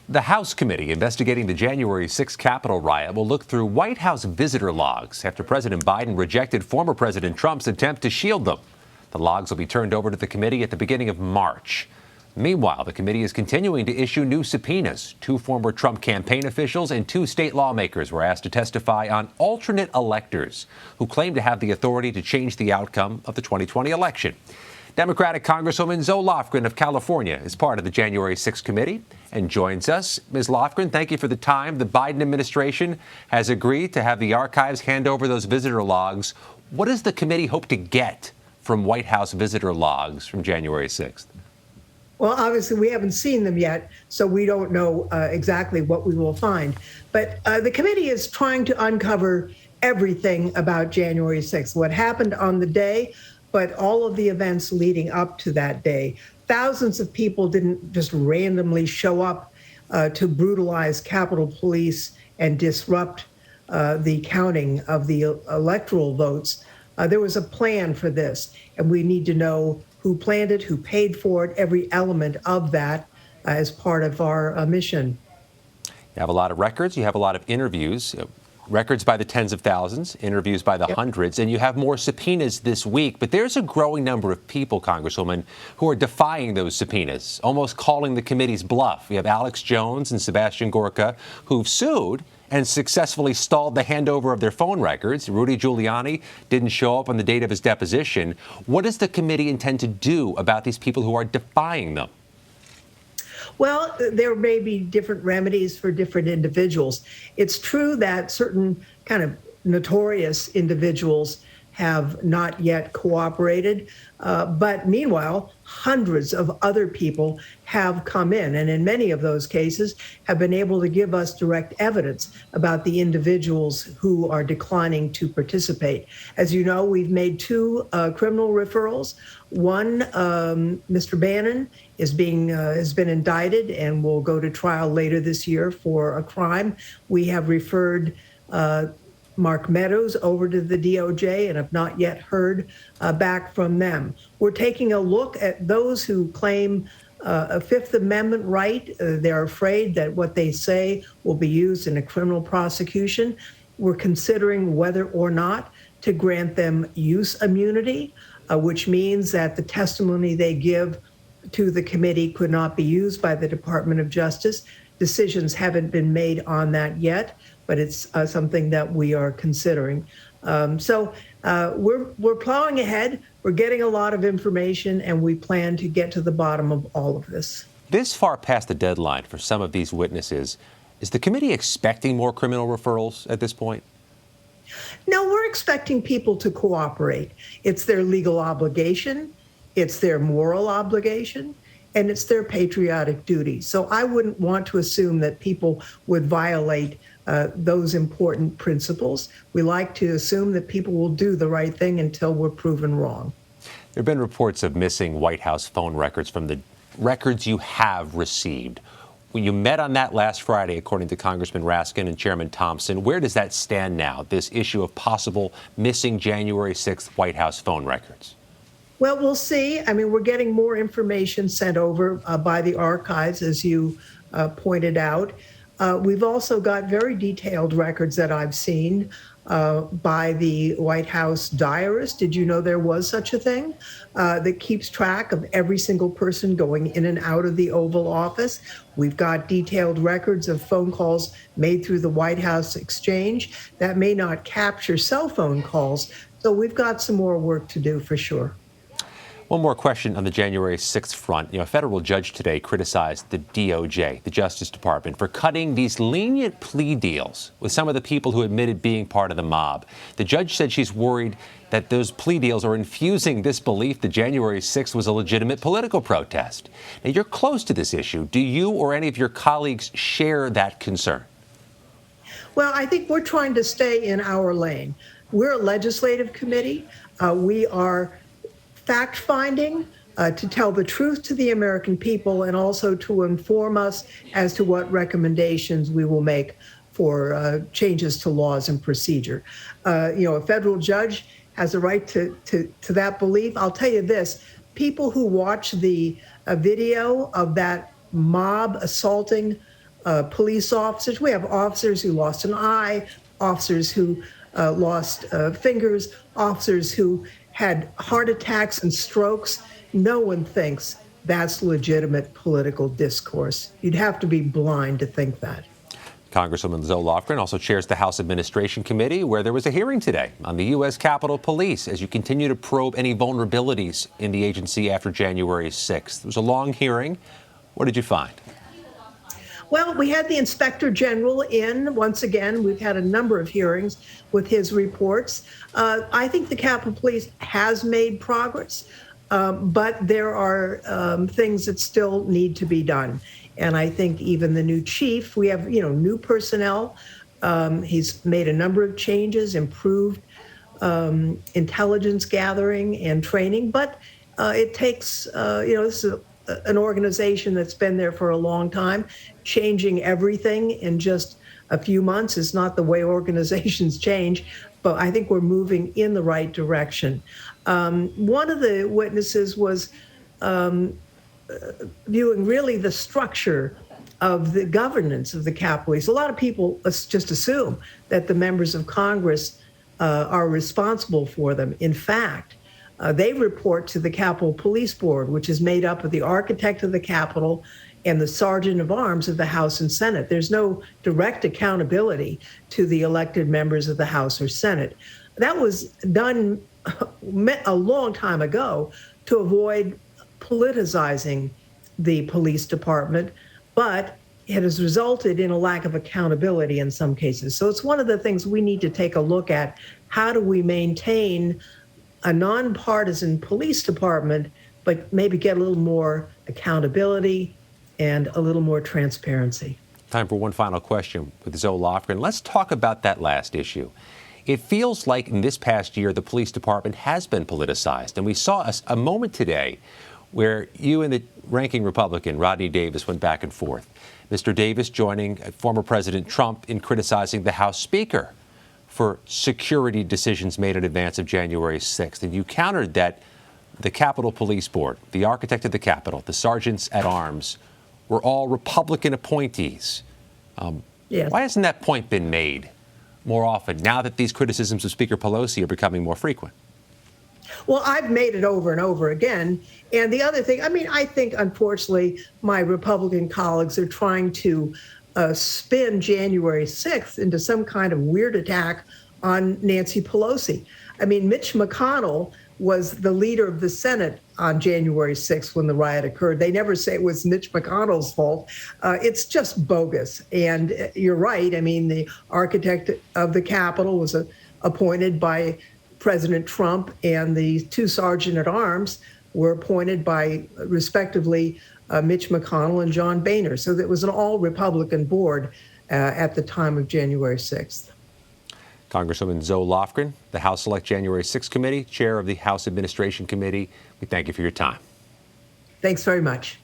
The House committee investigating the January 6th Capitol riot will look through White House visitor logs after President Biden rejected former President Trump's attempt to shield them. The logs will be turned over to the committee at the beginning of March. Meanwhile, the committee is continuing to issue new subpoenas. 2 former Trump campaign officials and 2 state lawmakers were asked to testify on alternate electors who claim to have the authority to change the outcome of the 2020 election. Democratic Congresswoman Zoe Lofgren of California is part of the January 6th committee and joins us. Ms. Lofgren, thank you for the time. The Biden administration has agreed to have the archives hand over those visitor logs. What does the committee hope to get from White House visitor logs from January 6th? Well, obviously, we haven't seen them yet, so we don't know exactly what we will find. But the committee is trying to uncover everything about January 6th, what happened on the day, but all of the events leading up to that day. Thousands of people didn't just randomly show up to brutalize Capitol Police and disrupt the counting of the electoral votes. There was a plan for this, and we need to know who planned it, who paid for it, every element of that as part of our mission. You have a lot of records, you have a lot of interviews. Records by the tens of thousands, interviews by the hundreds, and you have more subpoenas this week. But there's a growing number of people, Congresswoman, who are defying those subpoenas, almost calling the committee's bluff. We have Alex Jones and Sebastian Gorka, who've sued and successfully stalled the handover of their phone records. Rudy Giuliani didn't show up on the date of his deposition. What does the committee intend to do about these people who are defying them? Well, there may be different remedies for different individuals. It's true that certain kind of notorious individuals have not yet cooperated. But meanwhile, hundreds of other people have come in, and in many of those cases have been able to give us direct evidence about the individuals who are declining to participate. As you know, we've made 2 criminal referrals. One, Mr. Bannon, has been indicted and will go to trial later this year for a crime. We have referred Mark Meadows over to the DOJ and have not yet heard back from them. We're taking a look at those who claim a Fifth Amendment right. They're afraid that what they say will be used in a criminal prosecution. We're considering whether or not to grant them use immunity, which means that the testimony they give to the committee could not be used by the Department of Justice. Decisions haven't been made on that yet, but it's something that we are considering. So we're plowing ahead. We're getting a lot of information, and we plan to get to the bottom of all of this. This far past the deadline for some of these witnesses, is the committee expecting more criminal referrals at this point? No, we're expecting people to cooperate. It's their legal obligation, it's their moral obligation, and it's their patriotic duty. So I wouldn't want to assume that people would violate those important principles. We like to assume that people will do the right thing until we're proven wrong. There have been reports of missing White House phone records from the records you have received. When you met on that last Friday, according to Congressman Raskin and Chairman Thompson, where does that stand now, this issue of possible missing January 6th White House phone records? Well, we'll see. I mean, we're getting more information sent over by the archives, as you pointed out. We've also got very detailed records that I've seen by the White House diarist. Did you know there was such a thing that keeps track of every single person going in and out of the Oval Office? We've got detailed records of phone calls made through the White House exchange that may not capture cell phone calls. So we've got some more work to do for sure. One more question on the January 6th front. A federal judge today criticized the DOJ, the Justice Department, for cutting these lenient plea deals with some of the people who admitted being part of the mob. The judge said she's worried that those plea deals are infusing this belief that January 6th was a legitimate political protest. Now, you're close to this issue. Do you or any of your colleagues share that concern? Well, I think we're trying to stay in our lane. We're a legislative committee. We are fact-finding to tell the truth to the American people and also to inform us as to what recommendations we will make for changes to laws and procedure. A federal judge has a right to that belief. I'll tell you this, people who watch the video of that mob assaulting police officers. We have officers who lost an eye, officers who lost fingers, officers who had heart attacks and strokes. No one thinks that's legitimate political discourse. You'd have to be blind to think that. Congresswoman Zoe Lofgren also chairs the House Administration Committee, where there was a hearing today on the U.S. Capitol Police as you continue to probe any vulnerabilities in the agency after January 6th. It was a long hearing. What did you find? Well, we had the Inspector General in. Once again, we've had a number of hearings with his reports. I think the Capitol Police has made progress, but there are things that still need to be done. And I think even the new chief, we have, new personnel. He's made a number of changes, improved intelligence gathering and training, but it takes, this is an organization that's been there for a long time. Changing everything in just a few months is not the way organizations change, but I think we're moving in the right direction. One of the witnesses was viewing really the structure of the governance of the Capitol Police. A lot of people just assume that the members of Congress are responsible for them. In fact, they report to the Capitol Police Board, which is made up of the architect of the Capitol and the sergeant of arms of the House and Senate. There's no direct accountability to the elected members of the House or Senate. That was done a long time ago to avoid politicizing the police department, but it has resulted in a lack of accountability in some cases. So it's one of the things we need to take a look at. How do we maintain a nonpartisan police department, but maybe get a little more accountability and a little more transparency? Time for one final question with Zoe Lofgren. Let's talk about that last issue. It feels like in this past year, the police department has been politicized. And we saw a moment today where you and the ranking Republican, Rodney Davis, went back and forth. Mr. Davis joining former President Trump in criticizing the House Speaker for security decisions made in advance of January 6th. And you countered that the Capitol Police Board, the architect of the Capitol, the sergeants at arms, were all Republican appointees. Yes. Why hasn't that point been made more often now that these criticisms of Speaker Pelosi are becoming more frequent? Well, I've made it over and over again. And the other thing, I think, unfortunately, my Republican colleagues are trying to spin January 6th into some kind of weird attack on Nancy Pelosi. Mitch McConnell was the leader of the Senate on January 6th when the riot occurred. They never say it was Mitch McConnell's fault. It's just bogus. And you're right. The architect of the Capitol was appointed by President Trump, and the two sergeant at arms were appointed by, respectively, Mitch McConnell and John Boehner. So it was an all-Republican board at the time of January 6th. Congresswoman Zoe Lofgren, the House Select January 6th Committee, chair of the House Administration Committee. We thank you for your time. Thanks very much.